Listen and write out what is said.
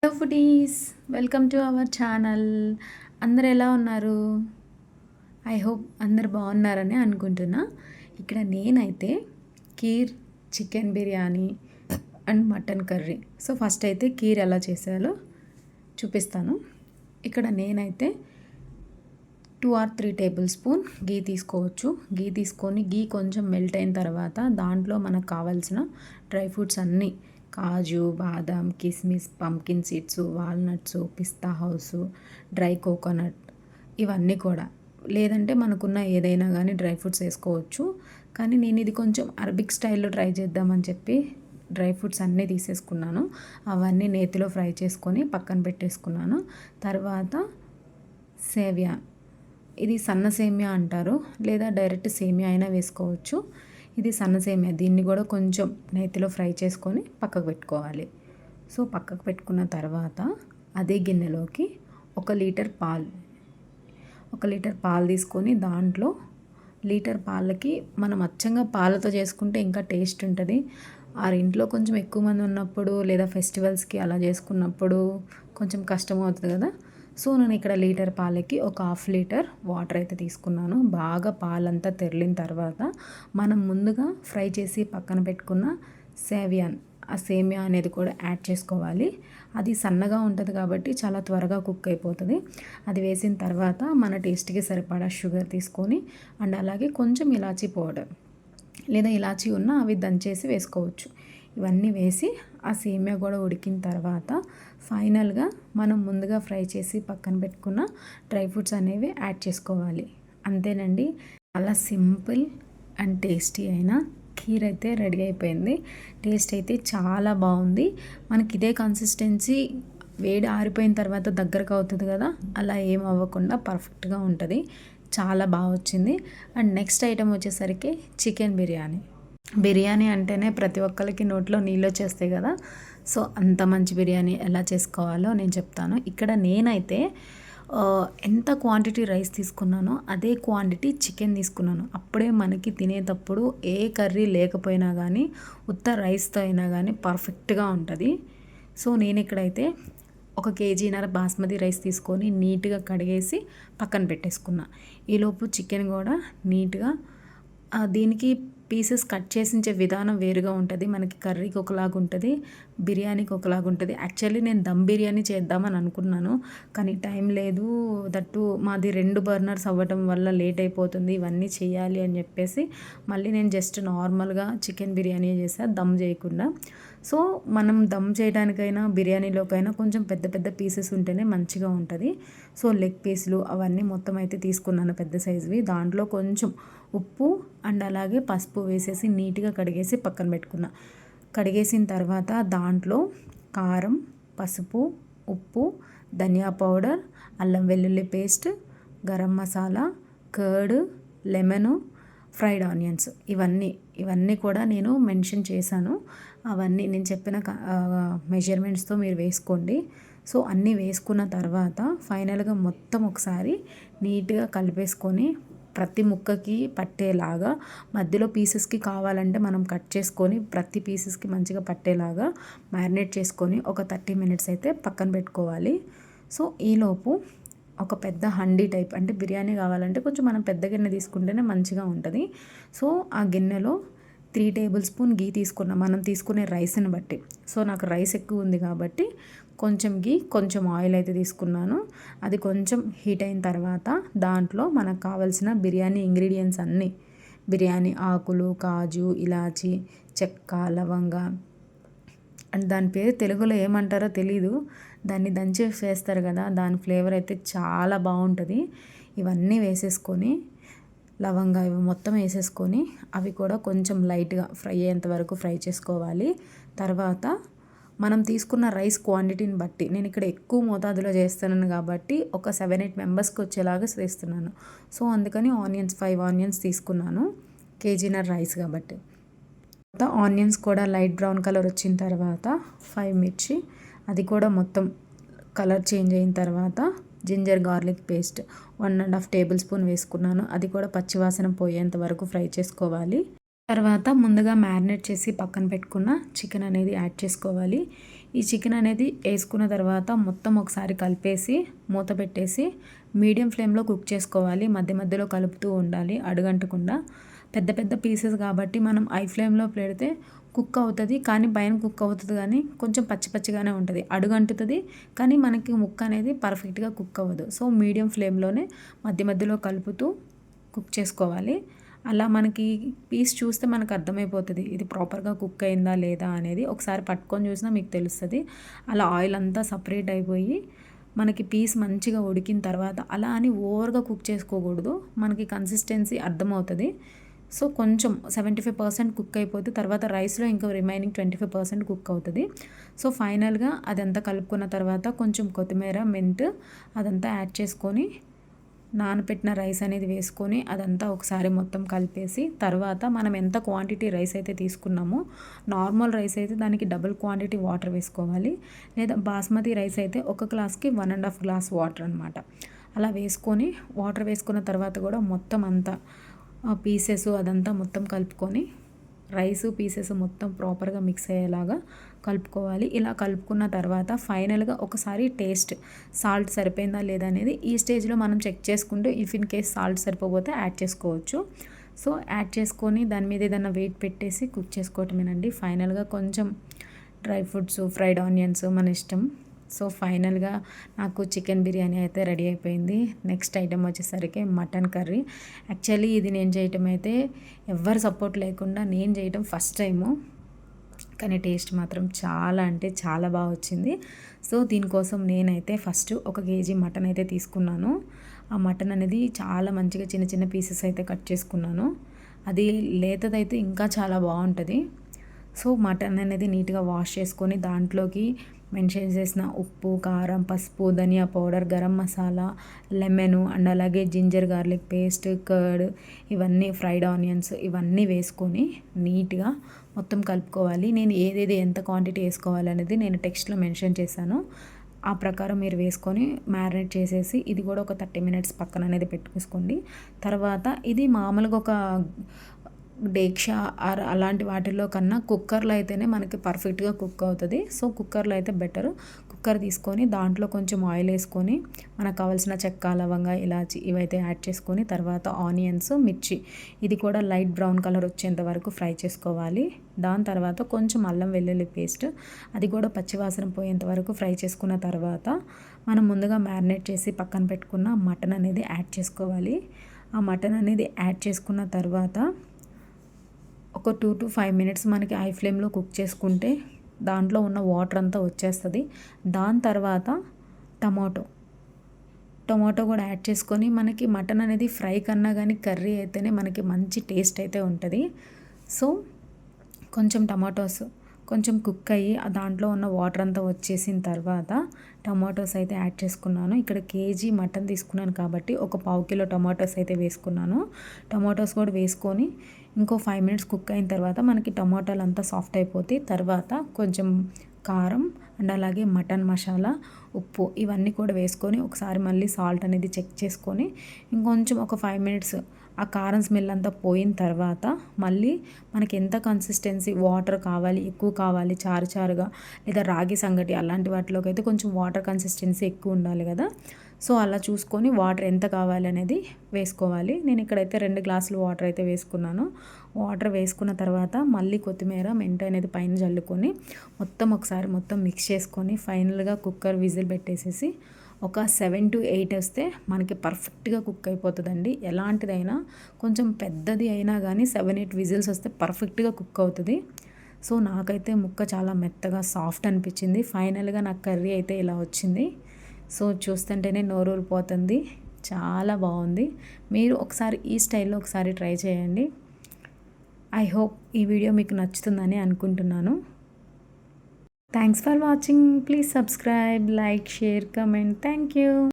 Hello foodies, welcome to our channel. అందరు ఎలా ఉన్నారు? ఐ హోప్ అందరు బాగున్నారని అనుకుంటున్నా. ఇక్కడ నేనైతే kheer, chicken biryani and mutton curry. So first అయితే కీర్ ఎలా చేసాలో చూపిస్తాను. ఇక్కడ నేనైతే 2 or 3 టేబుల్ స్పూన్ గీ తీసుకోవచ్చు. గీ తీసుకొని గీ కొంచెం మెల్ట్ అయిన తర్వాత దాంట్లో మనకు కావాల్సిన డ్రై ఫ్రూట్స్ అన్నీ, కాజు, బాదం, కిస్మిస్, పంకిన్ సీడ్స్, వాల్నట్స్, పిస్తా హౌస్, డ్రై కోకోనట్, ఇవన్నీ కూడా, లేదంటే మనకున్న ఏదైనా కానీ డ్రై ఫ్రూట్స్ వేసుకోవచ్చు. కానీ నేను ఇది కొంచెం అరబిక్ స్టైల్లో ట్రై చేద్దామని చెప్పి డ్రై ఫ్రూట్స్ అన్నీ తీసేసుకున్నాను. అవన్నీ నేతిలో ఫ్రై చేసుకొని పక్కన పెట్టేసుకున్నాను. తర్వాత సేవియా, ఇది సన్న సేమియా అంటారు, లేదా డైరెక్ట్ సేమియా అయినా వేసుకోవచ్చు. ఇది సన్న సేమియా, దీన్ని కూడా కొంచెం నేతిలో ఫ్రై చేసుకొని పక్కకు పెట్టుకోవాలి. సో పక్కకు పెట్టుకున్న తర్వాత అదే గిన్నెలోకి 1 లీటర్ పాలు తీసుకొని దాంట్లో లీటర్ పాలకి మనం అచ్చంగా పాలతో చేసుకుంటే ఇంకా టేస్ట్ ఉంటుంది. ఇంట్లో కొంచెం ఎక్కువ మంది ఉన్నప్పుడు లేదా ఫెస్టివల్స్కి అలా చేసుకున్నప్పుడు కొంచెం కష్టం అవుతుంది కదా. సో నేను ఇక్కడ లీటర్ పాలకి 1/2 లీటర్ వాటర్ అయితే తీసుకున్నాను. బాగా పాలంతా తెరిలిన తర్వాత మనం ముందుగా ఫ్రై చేసి పక్కన పెట్టుకున్న ఆ సేమియా అనేది కూడా యాడ్ చేసుకోవాలి. అది సన్నగా ఉంటుంది కాబట్టి చాలా త్వరగా కుక్ అయిపోతుంది. అది వేసిన తర్వాత మన టేస్ట్కి సరిపడా షుగర్ తీసుకొని అండ్ అలాగే కొంచెం ఇలాచీ పౌడర్ లేదా ఇలాచీ ఉన్నా అవి దంచేసి వేసుకోవచ్చు. ఇవన్నీ వేసి ఆ సేమియా కూడా ఉడికిన తర్వాత ఫైనల్గా మనం ముందుగా ఫ్రై చేసి పక్కన పెట్టుకున్న డ్రై ఫ్రూట్స్ అనేవి యాడ్ చేసుకోవాలి. అంతేనండి, చాలా సింపుల్ అండ్ టేస్టీ అయిన ఖీర్ అయితే రెడీ అయిపోయింది. టేస్ట్ అయితే చాలా బాగుంది. మనకి ఇదే కన్సిస్టెన్సీ వేడి ఆరిపోయిన తర్వాత దగ్గరకు అవుతుంది కదా, అలా ఏం అవ్వకుండా పర్ఫెక్ట్గా ఉంటుంది. చాలా బాగా వచ్చింది. అండ్ నెక్స్ట్ ఐటెం వచ్చేసరికి చికెన్ బిర్యానీ అంటేనే ప్రతి ఒక్కరికి నోట్లో నీళ్ళు వచ్చేస్తాయి కదా. సో అంత మంచి బిర్యానీ ఎలా చేసుకోవాలో నేను చెప్తాను. ఇక్కడ నేనైతే ఎంత క్వాంటిటీ రైస్ తీసుకున్నానో అదే క్వాంటిటీ చికెన్ తీసుకున్నాను. అప్పుడే మనకి తినేటప్పుడు ఏ కర్రీ లేకపోయినా కానీ ఉత్త రైస్తో అయినా కానీ పర్ఫెక్ట్గా ఉంటుంది. సో నేను ఇక్కడైతే 1 కేజీన్నర బాస్మతి రైస్ తీసుకొని నీట్గా కడిగేసి పక్కన పెట్టేసుకున్నా. ఈలోపు చికెన్ కూడా నీట్గా, దీనికి పీసెస్ కట్ చేసించే విధానం వేరుగా ఉంటుంది. మనకి కర్రీకి ఒకలాగా ఉంటుంది, బిర్యానీకి ఒకలాగా ఉంటుంది. యాక్చువల్లీ నేను దమ్ బిర్యానీ చేద్దామని అనుకున్నాను, కానీ టైం లేదు. దట్టు మాది 2 బర్నర్స్ అవ్వటం వల్ల లేట్ అయిపోతుంది ఇవన్నీ చేయాలి అని చెప్పేసి మళ్ళీ నేను జస్ట్ నార్మల్గా చికెన్ బిర్యానీ చేశాను, దమ్ చేయకుండా. సో మనం దమ్ చేయడానికైనా బిర్యానీలోకైనా కొంచెం పెద్ద పెద్ద పీసెస్ ఉంటేనే మంచిగా ఉంటుంది. సో లెగ్ పీసులు అవన్నీ మొత్తం అయితే తీసుకున్నాను పెద్ద సైజువి. దాంట్లో కొంచెం ఉప్పు అండ్ అలాగే పసుపు వేసేసి నీట్గా కడిగేసి పక్కన పెట్టుకున్నా. కడిగేసిన తర్వాత దాంట్లో కారం, పసుపు, ఉప్పు, ధనియా పౌడర్, అల్లం వెల్లుల్లి paste, garam masala, curd, lemon, fried onions, ఇవన్నీ కూడా నేను మెన్షన్ చేశాను. అవన్నీ నేను చెప్పిన మెజర్మెంట్స్తో మీరు వేసుకోండి. సో అన్నీ వేసుకున్న తర్వాత ఫైనల్గా మొత్తం ఒకసారి నీట్గా కలిపేసుకొని ప్రతి ముక్కకి పట్టేలాగా, మధ్యలో పీసెస్కి కావాలంటే మనం కట్ చేసుకొని ప్రతి పీసెస్కి మంచిగా పట్టేలాగా మ్యారినేట్ చేసుకొని ఒక 30 minutes అయితే పక్కన పెట్టుకోవాలి. సో ఈలోపు ఒక పెద్ద హండీ టైప్, అంటే బిర్యానీ కావాలంటే కొంచెం మనం పెద్ద గిన్నె తీసుకుంటేనే మంచిగా ఉంటుంది. సో ఆ గిన్నెలో 3 టేబుల్ స్పూన్ గీ తీసుకున్నాం, మనం తీసుకునే రైస్ని బట్టి. సో నాకు రైస్ ఎక్కువ ఉంది కాబట్టి కొంచెం గీ, కొంచెం ఆయిల్ అయితే తీసుకున్నాను. అది కొంచెం హీట్ అయిన తర్వాత దాంట్లో మనకు కావాల్సిన బిర్యానీ ఇంగ్రీడియంట్స్ అన్నీ, బిర్యానీ ఆకులు, కాజు, ఇలాచి, చెక్క, లవంగ, అండ్ దాని పేరు తెలుగులో ఏమంటారో తెలీదు, దాన్ని దంచి వేస్తారు కదా, దాని ఫ్లేవర్ అయితే చాలా బాగుంటుంది. ఇవన్నీ వేసేసుకొని లవంగా ఇవి మొత్తం వేసేసుకొని అవి కూడా కొంచెం లైట్గా ఫ్రై అయ్యేంత వరకు ఫ్రై చేసుకోవాలి. తర్వాత మనం తీసుకున్న రైస్ క్వాంటిటీని బట్టి, నేను ఇక్కడ ఎక్కువ మోతాదులో చేస్తున్నాను కాబట్టి ఒక 7-8 మెంబర్స్కి వచ్చేలాగా చేస్తున్నాను. సో అందుకని 5 ఆనియన్స్ తీసుకున్నాను, కేజీన్నర రైస్ కాబట్టి. తర్వాత ఆనియన్స్ కూడా లైట్ బ్రౌన్ కలర్ వచ్చిన తర్వాత 5 మిర్చి, అది కూడా మొత్తం కలర్ చేంజ్ అయిన తర్వాత ginger garlic paste 1.5 tablespoon వేసుకున్నాను. అది కూడా పచ్చివాసన పోయేంత వరకు ఫ్రై చేసుకోవాలి. తర్వాత ముందుగా మ్యారినేట్ చేసి పక్కన పెట్టుకున్న చికెన్ అనేది యాడ్ చేసుకోవాలి. ఈ చికెన్ అనేది వేసుకున్న తర్వాత మొత్తం ఒకసారి కలిపేసి మూత పెట్టేసి మీడియం ఫ్లేమ్లో కుక్ చేసుకోవాలి. మధ్య మధ్యలో కలుపుతూ ఉండాలి అడుగంటకుండా. పెద్ద పెద్ద పీసెస్ కాబట్టి మనం హై ఫ్లేమ్లో పెడితే కుక్ అవుతుంది, కానీ పైన కుక్ అవుతుంది కానీ కొంచెం పచ్చి పచ్చిగానే ఉంటుంది, అడుగంటుతుంది కానీ మనకి ముక్క అనేది పర్ఫెక్ట్గా కుక్ అవ్వదు. సో మీడియం ఫ్లేమ్లోనే మధ్య మధ్యలో కలుపుతూ కుక్ చేసుకోవాలి. అలా మనకి పీస్ చూస్తే మనకు అర్థమైపోతుంది ఇది ప్రాపర్గా కుక్ అయిందా లేదా అనేది. ఒకసారి పట్టుకొని చూసినా మీకు తెలుస్తుంది. అలా ఆయిల్ అంతా సపరేట్ అయిపోయి మనకి పీస్ మంచిగా ఉడికిన తర్వాత, అలా అని ఓవర్గా కుక్ చేసుకోకూడదు, మనకి కన్సిస్టెన్సీ అర్థమవుతుంది. సో కొంచెం 75% కుక్ అయిపోతే తర్వాత రైస్లో ఇంకా రిమైనింగ్ 25% కుక్ అవుతుంది. సో ఫైనల్గా అదంతా కలుపుకున్న తర్వాత కొంచెం కొత్తిమీర, మెంతు అదంతా యాడ్ చేసుకొని నానబెట్టిన రైస్ అనేది వేసుకొని అదంతా ఒకసారి మొత్తం కలిపేసి, తర్వాత మనం ఎంత క్వాంటిటీ రైస్ అయితే తీసుకున్నామో, నార్మల్ రైస్ అయితే దానికి డబుల్ క్వాంటిటీ వాటర్ వేసుకోవాలి, లేదా బాస్మతి రైస్ అయితే ఒక గ్లాస్కి 1.5 గ్లాస్ వాటర్ అనమాట. అలా వేసుకొని వాటర్ వేసుకున్న తర్వాత కూడా మొత్తం అంతా పీసెస్ అదంతా మొత్తం కలుపుకొని రైసు పీసెస్ మొత్తం ప్రాపర్గా మిక్స్ అయ్యేలాగా కలుపుకోవాలి. ఇలా కలుపుకున్న తర్వాత ఫైనల్గా ఒకసారి టేస్ట్ సాల్ట్ సరిపోయిందా లేదా అనేది ఈ స్టేజ్లో మనం చెక్ చేసుకుంటూ ఇఫ్ ఇన్ కేస్ సాల్ట్ సరిపోతే యాడ్ చేసుకోవచ్చు. సో యాడ్ చేసుకొని దాని మీద ఏదైనా వెయిట్ పెట్టేసి కుక్ చేసుకోవటమేనండి. ఫైనల్గా కొంచెం డ్రై ఫ్రూట్స్, ఫ్రైడ్ ఆనియన్స్ మన ఇష్టం. సో ఫైనల్గా నాకు చికెన్ బిర్యానీ అయితే రెడీ అయిపోయింది. నెక్స్ట్ ఐటెం వచ్చేసరికి మటన్ కర్రీ. యాక్చువల్లీ ఇది నేను చేయటం అయితే ఎవ్వరు సపోర్ట్ లేకుండా నేను చేయటం ఫస్ట్ టైము, కానీ టేస్ట్ మాత్రం చాలా అంటే చాలా బాగా వచ్చింది. సో దీనికోసం నేనైతే ఫస్ట్ 1 కేజీ మటన్ అయితే తీసుకున్నాను. ఆ మటన్ అనేది చాలా మంచిగా చిన్న చిన్న పీసెస్ అయితే కట్ చేసుకున్నాను. అది లేతదైతే ఇంకా చాలా బాగుంటుంది. సో మటన్ అనేది నీట్గా వాష్ చేసుకొని దాంట్లోకి మెన్షన్ చేసిన ఉప్పు, కారం, పసుపు, ధనియా powder, garam masala, lemon and అలాగే జింజర్ గార్లిక్ పేస్ట్, కర్డ్, ఇవన్నీ ఫ్రైడ్ ఆనియన్స్ ఇవన్నీ వేసుకొని నీట్గా మొత్తం కలుపుకోవాలి. నేను ఏదేది ఎంత క్వాంటిటీ వేసుకోవాలి అనేది నేను టెక్స్ట్లో మెన్షన్ చేశాను. ఆ ప్రకారం మీరు వేసుకొని మ్యారినేట్ చేసేసి ఇది కూడా ఒక 30 మినిట్స్ పక్కన అనేది పెట్టుకోండి. తర్వాత ఇది మామూలుగా ఒక డేక్షా అలాంటి వాటిల్లో కన్నా కుక్కర్లో అయితేనే మనకి పర్ఫెక్ట్గా కుక్ అవుతుంది. సో కుక్కర్లో అయితే బెటర్. కుక్కర్ తీసుకొని దాంట్లో కొంచెం ఆయిల్ వేసుకొని మనకు కావాల్సిన చెక్క, లవంగ, ఇలాచి ఇవైతే యాడ్ చేసుకొని తర్వాత ఆనియన్స్, మిర్చి ఇది కూడా లైట్ బ్రౌన్ కలర్ వచ్చేంత వరకు ఫ్రై చేసుకోవాలి. దాని తర్వాత కొంచెం అల్లం వెల్లుల్లి పేస్ట్ అది కూడా పచ్చివాసన పోయేంత వరకు ఫ్రై చేసుకున్న తర్వాత మనం ముందుగా మ్యారినేట్ చేసి పక్కన పెట్టుకున్న మటన్ అనేది యాడ్ చేసుకోవాలి. ఆ మటన్ అనేది యాడ్ చేసుకున్న తర్వాత ఒక 2 to 5 మినిట్స్ మనకి హై ఫ్లేమ్లో కుక్ చేసుకుంటే దాంట్లో ఉన్న వాటర్ అంతా వచ్చేస్తుంది. దాని తర్వాత టమాటో కూడా యాడ్ చేసుకొని మనకి మటన్ అనేది ఫ్రై కన్నా కానీ కర్రీ అయితేనే మనకి మంచి టేస్ట్ అయితే ఉంటుంది. సో కొంచెం టమాటోస్ కొంచెం కుక్ అయ్యి దాంట్లో ఉన్న వాటర్ అంతా వచ్చేసిన తర్వాత టమాటోస్ అయితే యాడ్ చేసుకున్నాను. ఇక్కడ కేజీ మటన్ తీసుకున్నాను కాబట్టి ఒక 1/2 కిలో టమాటోస్ అయితే వేసుకున్నాను. టమాటోస్ కూడా వేసుకొని ఇంకో 5 మినిట్స్ కుక్ అయిన తర్వాత మనకి టమాటాలు అంతా సాఫ్ట్ అయిపోతాయి. తర్వాత కొంచెం కారం అండ్ అలాగే మటన్ మసాలా, ఉప్పు ఇవన్నీ కూడా వేసుకొని ఒకసారి మళ్ళీ సాల్ట్ అనేది చెక్ చేసుకొని ఇంకొంచెం ఒక 5 మినిట్స్ ఆ కారం స్మెల్ అంతా పోయిన తర్వాత మళ్ళీ మనకి ఎంత కన్సిస్టెన్సీ వాటర్ కావాలి, ఎక్కువ కావాలి, చారుగా లేదా రాగి సంగటి అలాంటి వాటిలోకి అయితే కొంచెం వాటర్ కన్సిస్టెన్సీ ఎక్కువ ఉండాలి కదా. సో అలా చూసుకొని వాటర్ ఎంత కావాలి అనేది వేసుకోవాలి. నేను ఇక్కడైతే 2 గ్లాసులు వాటర్ అయితే వేసుకున్నాను. వాటర్ వేసుకున్న తర్వాత మళ్ళీ కొత్తిమీర, మెంతి అనేది పైన చల్లుకొని ఒకసారి మొత్తం మిక్స్ చేసుకొని ఫైనల్గా కుక్కర్ విజిల్ పెట్టేసేసి ఒక 7 to 8 వస్తే మనకి పర్ఫెక్ట్గా కుక్ అయిపోతుందండి. ఎలాంటిదైనా కొంచెం పెద్దది అయినా కానీ 7-8 విజిల్స్ వస్తే పర్ఫెక్ట్గా కుక్ అవుతుంది. సో నాకైతే ముక్క చాలా మెత్తగా సాఫ్ట్ అనిపించింది. ఫైనల్గా నాకు కర్రీ అయితే ఇలా వచ్చింది. సో చూస్తుంటేనే నోరూరిపోతుంది, చాలా బాగుంది. మీరు ఒకసారి ఈ స్టైల్లో ఒకసారి ట్రై చేయండి. ఐ హోప్ ఈ వీడియో మీకు నచ్చుతుందని అనుకుంటున్నాను. Thanks for watching. Please subscribe, like, share, comment. Thank you.